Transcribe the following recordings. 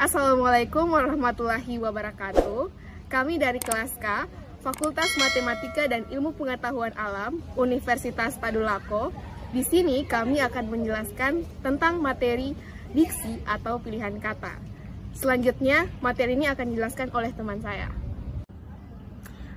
Assalamualaikum warahmatullahi wabarakatuh. Kami dari kelas K, Fakultas Matematika dan Ilmu Pengetahuan Alam, Universitas Tadulako. Di sini kami akan menjelaskan tentang materi diksi atau pilihan kata. Selanjutnya, materi ini akan dijelaskan oleh teman saya.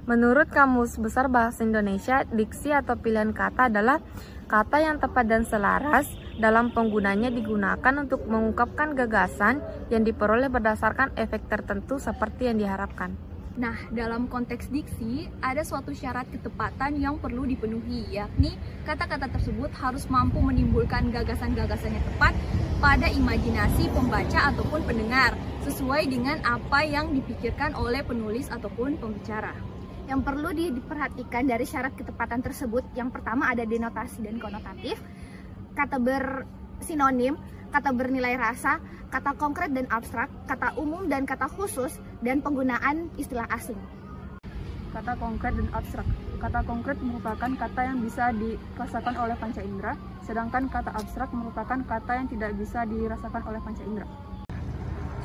Menurut Kamus Besar Bahasa Indonesia, diksi atau pilihan kata adalah kata yang tepat dan selaras dalam penggunanya digunakan untuk mengungkapkan gagasan yang diperoleh berdasarkan efek tertentu seperti yang diharapkan. Nah, dalam konteks diksi, ada suatu syarat ketepatan yang perlu dipenuhi, yakni kata-kata tersebut harus mampu menimbulkan gagasan-gagasan yang tepat pada imajinasi pembaca ataupun pendengar, sesuai dengan apa yang dipikirkan oleh penulis ataupun pembicara. Yang perlu diperhatikan dari syarat ketepatan tersebut, yang pertama ada denotasi dan konotatif, kata bersinonim, kata bernilai rasa, kata konkret dan abstrak, kata umum dan kata khusus, dan penggunaan istilah asing. Kata konkret dan abstrak. Kata konkret merupakan kata yang bisa dirasakan oleh panca indera, sedangkan kata abstrak merupakan kata yang tidak bisa dirasakan oleh panca indera.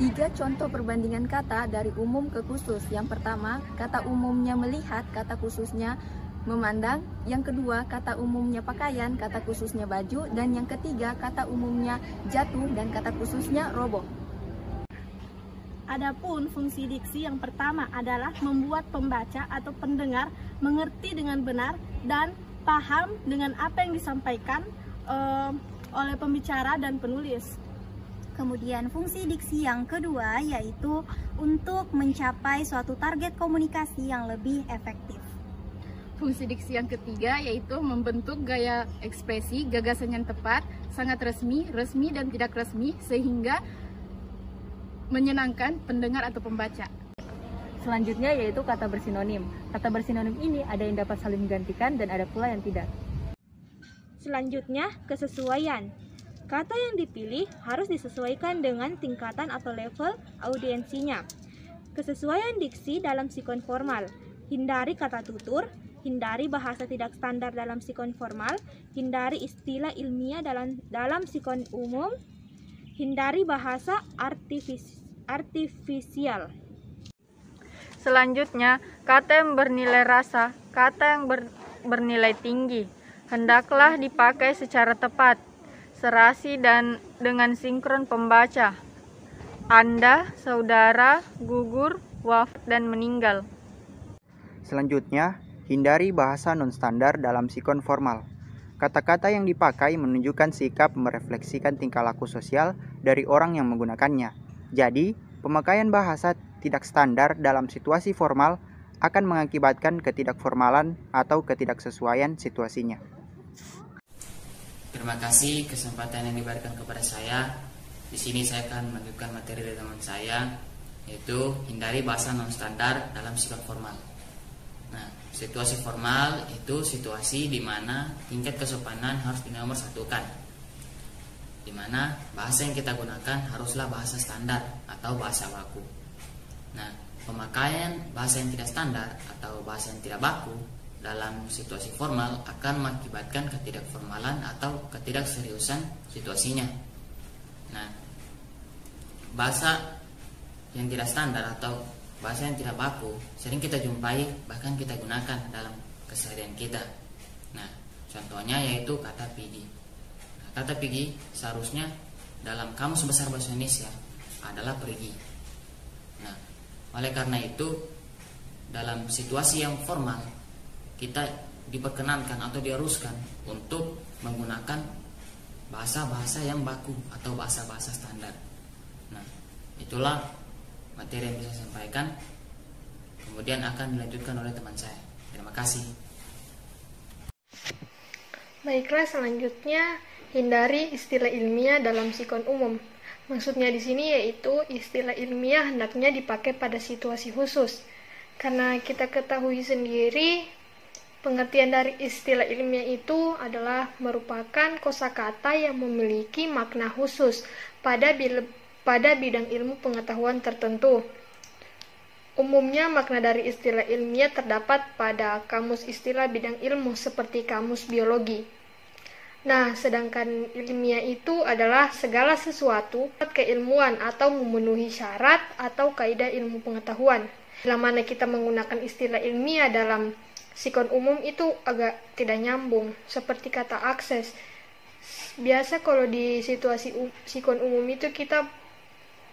3 contoh perbandingan kata dari umum ke khusus. Yang pertama, kata umumnya melihat, kata khususnya memandang. Yang kedua, kata umumnya pakaian, kata khususnya baju. Dan yang ketiga, kata umumnya jatuh dan kata khususnya roboh. Adapun fungsi diksi yang pertama adalah membuat pembaca atau pendengar mengerti dengan benar dan paham dengan apa yang disampaikan oleh pembicara dan penulis. Kemudian fungsi diksi yang kedua yaitu untuk mencapai suatu target komunikasi yang lebih efektif. Fungsi diksi yang ketiga yaitu membentuk gaya ekspresi, gagasan yang tepat, sangat resmi, resmi dan tidak resmi, sehingga menyenangkan pendengar atau pembaca. Selanjutnya yaitu kata bersinonim. Kata bersinonim ini ada yang dapat saling menggantikan dan ada pula yang tidak. Selanjutnya, kesesuaian. Kata yang dipilih harus disesuaikan dengan tingkatan atau level audiensinya. Kesesuaian diksi dalam sikon formal. Hindari kata tutur, hindari bahasa tidak standar dalam sikon formal, hindari istilah ilmiah dalam sikon umum, hindari bahasa artifisial. Selanjutnya, kata yang bernilai rasa, kata yang bernilai tinggi, hendaklah dipakai secara tepat, serasi dan dengan sinkron pembaca. Anda, saudara, gugur, wafat, dan meninggal. Selanjutnya, hindari bahasa non-standar dalam sikon formal. Kata-kata yang dipakai menunjukkan sikap merefleksikan tingkah laku sosial dari orang yang menggunakannya. Jadi, pemakaian bahasa tidak standar dalam situasi formal akan mengakibatkan ketidakformalan atau ketidaksesuaian situasinya. Terima kasih kesempatan yang diberikan kepada saya. Di sini saya akan melanjutkan materi dari teman saya, yaitu hindari bahasa non standar dalam sikap formal. Nah, situasi formal itu situasi di mana tingkat kesopanan harus dinomorsatukan, di mana bahasa yang kita gunakan haruslah bahasa standar atau bahasa baku. Nah, pemakaian bahasa yang tidak standar atau bahasa yang tidak baku dalam situasi formal akan mengakibatkan ketidakformalan atau ketidakseriusan situasinya. Nah, bahasa yang tidak standar atau bahasa yang tidak baku sering kita jumpai, bahkan kita gunakan dalam keseharian kita. Nah, contohnya yaitu kata pergi. Nah, kata pergi seharusnya dalam Kamus Besar Bahasa Indonesia adalah pergi. Nah, oleh karena itu dalam situasi yang formal kita diperkenankan atau diharuskan untuk menggunakan bahasa-bahasa yang baku atau bahasa-bahasa standar. Nah, itulah materi yang bisa saya sampaikan. Kemudian akan dilanjutkan oleh teman saya. Terima kasih. Baiklah, selanjutnya hindari istilah ilmiah dalam sikon umum. Maksudnya di sini yaitu istilah ilmiah hendaknya dipakai pada situasi khusus. Karena kita ketahui sendiri, pengertian dari istilah ilmiah itu adalah merupakan kosakata yang memiliki makna khusus pada bidang ilmu pengetahuan tertentu. Umumnya makna dari istilah ilmiah terdapat pada kamus istilah bidang ilmu seperti kamus biologi. Nah, sedangkan ilmiah itu adalah segala sesuatu keilmuan atau memenuhi syarat atau kaidah ilmu pengetahuan. Bila mana kita menggunakan istilah ilmiah dalam sikon umum itu agak tidak nyambung, seperti kata akses. Biasa kalau di situasi sikon umum itu kita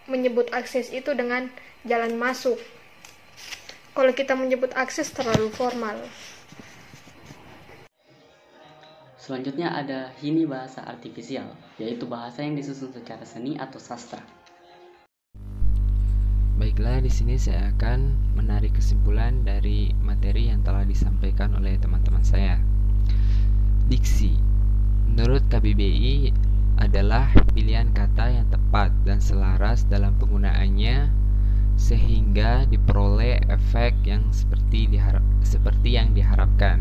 menyebut akses itu dengan jalan masuk. Kalau kita menyebut akses terlalu formal. Selanjutnya ada hini bahasa artifisial, yaitu bahasa yang disusun secara seni atau sastra. Baiklah, di sini saya akan menarik kesimpulan dari materi yang telah disampaikan oleh teman-teman saya. Diksi, menurut KBBI, adalah pilihan kata yang tepat dan selaras dalam penggunaannya sehingga diperoleh efek yang seperti yang diharapkan.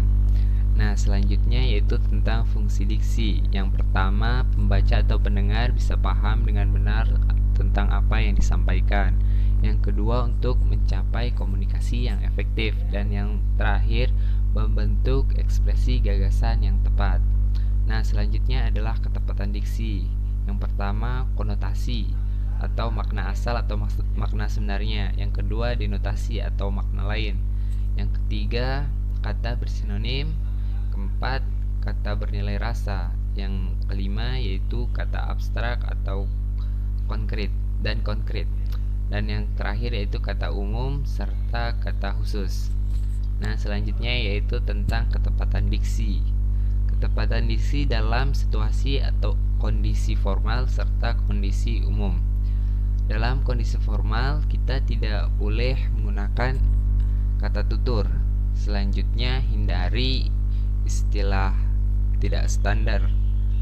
Nah, selanjutnya yaitu tentang fungsi diksi. Yang pertama, pembaca atau pendengar bisa paham dengan benar tentang apa yang disampaikan. Yang kedua, untuk mencapai komunikasi yang efektif. Dan yang terakhir, membentuk ekspresi gagasan yang tepat. Nah, selanjutnya adalah ketepatan diksi. Yang pertama, konotasi atau makna asal atau makna sebenarnya. Yang kedua, denotasi atau makna lain. Yang ketiga, kata bersinonim. Keempat, kata bernilai rasa. Yang kelima yaitu kata abstrak atau konkret. Dan yang terakhir yaitu kata umum serta kata khusus. Nah, selanjutnya yaitu tentang ketepatan diksi. Ketepatan diksi dalam situasi atau kondisi formal serta kondisi umum. Dalam kondisi formal kita tidak boleh menggunakan kata tutur. Selanjutnya, hindari istilah tidak standar,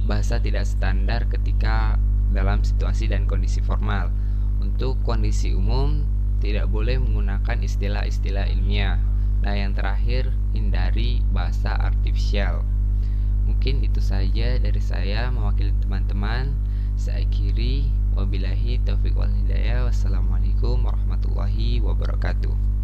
bahasa tidak standar ketika dalam situasi dan kondisi formal. Untuk kondisi umum tidak boleh menggunakan istilah-istilah ilmiah. Nah, yang terakhir, hindari bahasa artifisial. Mungkin itu saja dari saya mewakili teman-teman. Saya akhiri, wabillahi taufiq wal hidayah. Wassalamualaikum warahmatullahi wabarakatuh.